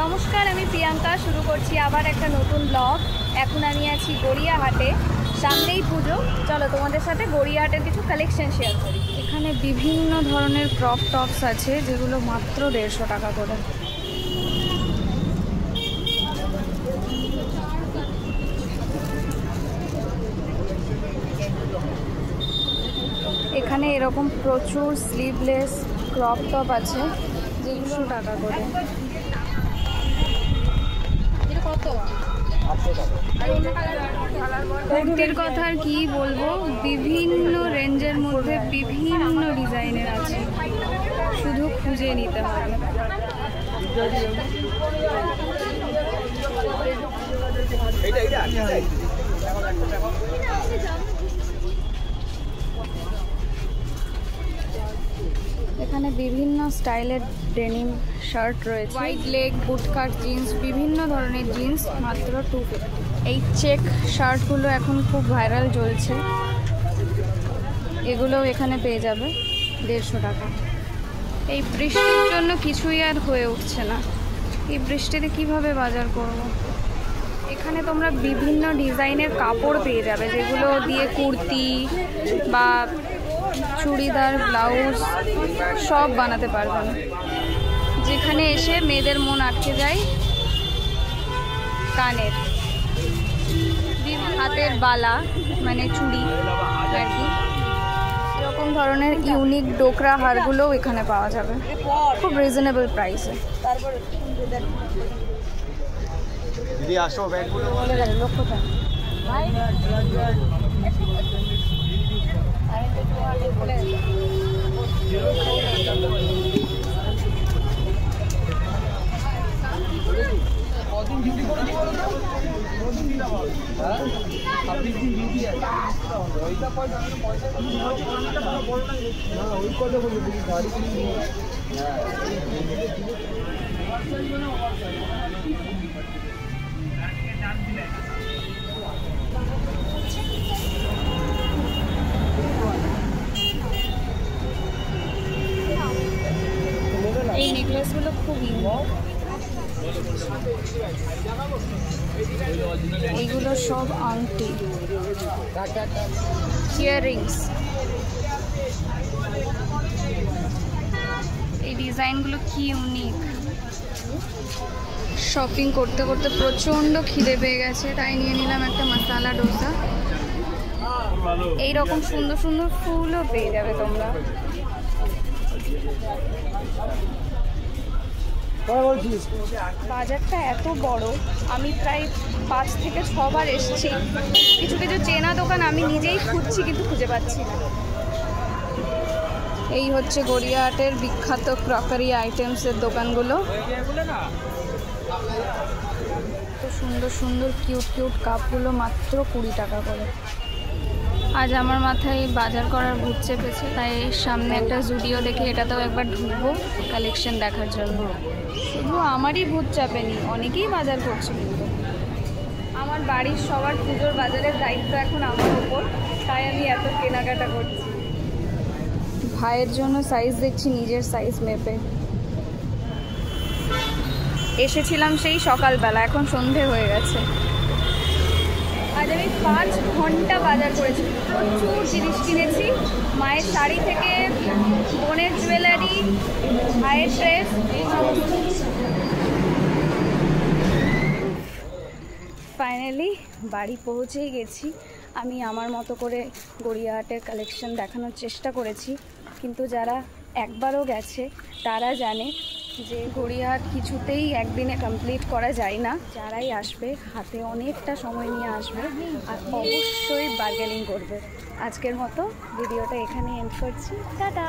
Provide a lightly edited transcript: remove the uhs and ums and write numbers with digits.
নমস্কার, আমি প্রিয়াঙ্কা। শুরু করছি আবার একটা নতুন ব্লগ। এখন আমি আছি গড়িয়াহাটে, সামনেই পুজো। চলো তোমাদের সাথে গড়িয়াহাটের কিছু কালেকশন শেয়ার করি। এখানে বিভিন্ন ধরনের ক্রপ টপস আছে, যেগুলো মাত্র 150 টাকা করে। এখানে এরকম প্রচুর স্লিভলেস ক্রপ টপ আছে, যেগুলো টাকা করে। কুর্তির কথা আর কি বলবো, বিভিন্ন রেঞ্জের মধ্যে বিভিন্ন ডিজাইনের আছে, শুধু খুঁজে নিতে হবে। এখানে বিভিন্ন স্টাইলের ডেনিম শার্ট রয়েছে, হোয়াইট লেগ, বুটকাট জিন্স, বিভিন্ন ধরনের জিন্স মাত্র 250। এই চেক শার্টগুলো এখন খুব ভাইরাল চলছে, এগুলোও এখানে পেয়ে যাবে 150 টাকা। এই বৃষ্টির জন্য কিছুই আর হয়ে উঠছে না, এই বৃষ্টিতে কিভাবে বাজার করব। এখানে তোমরা বিভিন্ন ডিজাইনের কাপড় পেয়ে যাবে, যেগুলো দিয়ে কুর্তি বা চুড়িদার, ব্লাউজ সব বানাতে পারবেন। যেখানে এসে মেয়েদের মন আটকে যায় কানের, হাতের বালা মানে চুড়ি আর কি, এরকম ধরনের ইউনিক ডোকরা হারগুলোও এখানে পাওয়া যাবে খুব রিজনেবল প্রাইসে। এই নেকলেসগুলো খুব ইউনিক, এইগুলো সব আংটি, ইয়াররিংস। এই ডিজাইনগুলো কি ইউনিক। শপিং করতে করতে প্রচণ্ড খিদে পেয়ে গেছে, তাই নিয়ে নিলাম একটা মশালা ডোসা। এইরকম সুন্দর সুন্দর ফুলও পেয়ে যাবে তোমরা। বাজারটা এত বড়, আমি প্রায় 5 থেকে 6 বার এসেছি। কিছু কিছু চেনা দোকান আমি নিজেই খুঁজছি, কিন্তু খুঁজে পাচ্ছি না। এই হচ্ছে গড়িয়াহাটের বিখ্যাত ক্রকারি আইটেমসের দোকানগুলো। তো সুন্দর সুন্দর কিউট কিউট কাপগুলো মাত্র 20 টাকা করে। আজ আমার মাথায় বাজার করার ভূত চেপেছে, তাই সামনে একটা জুডিও দেখে এটাতেও একবার ঢুকবো কালেকশন দেখার জন্য। শুধু আমারই ভূত চাপেনি, অনেকেই বাজার করছে, কিন্তু আমার বাড়ির সবার পুজোর বাজারের দায়িত্ব এখন আমার উপর, তাই আমি এত কেনাকাটা করছি। ভাইয়ের জন্য সাইজ দেখছি নিজের সাইজ মেপে। এসেছিলাম সেই সকালবেলা, এখন সন্ধে হয়ে গেছে। আজ আমি 5 ঘন্টা বাজার করেছি, প্রচুর জিনিস কিনেছি। মায়ের শাড়ি থেকে বোনের জুয়েলারি, ভাইয়ের ড্রেস, ফাইনালি বাড়ি পৌঁছেই গেছি। আমি আমার মতো করে গড়িয়াহাটের কালেকশন দেখানোর চেষ্টা করেছি, কিন্তু যারা একবারও গেছে তারা জানে যে গড়িয়াহাট কিছুতেই একদিনে কমপ্লিট করা যায় না। যারাই আসবে হাতে অনেকটা সময় নিয়ে আসবে, আর অবশ্যই বার্গেনিং করবে। আজকের মতো ভিডিওটা এখানে এন্ড করছি, টাটা।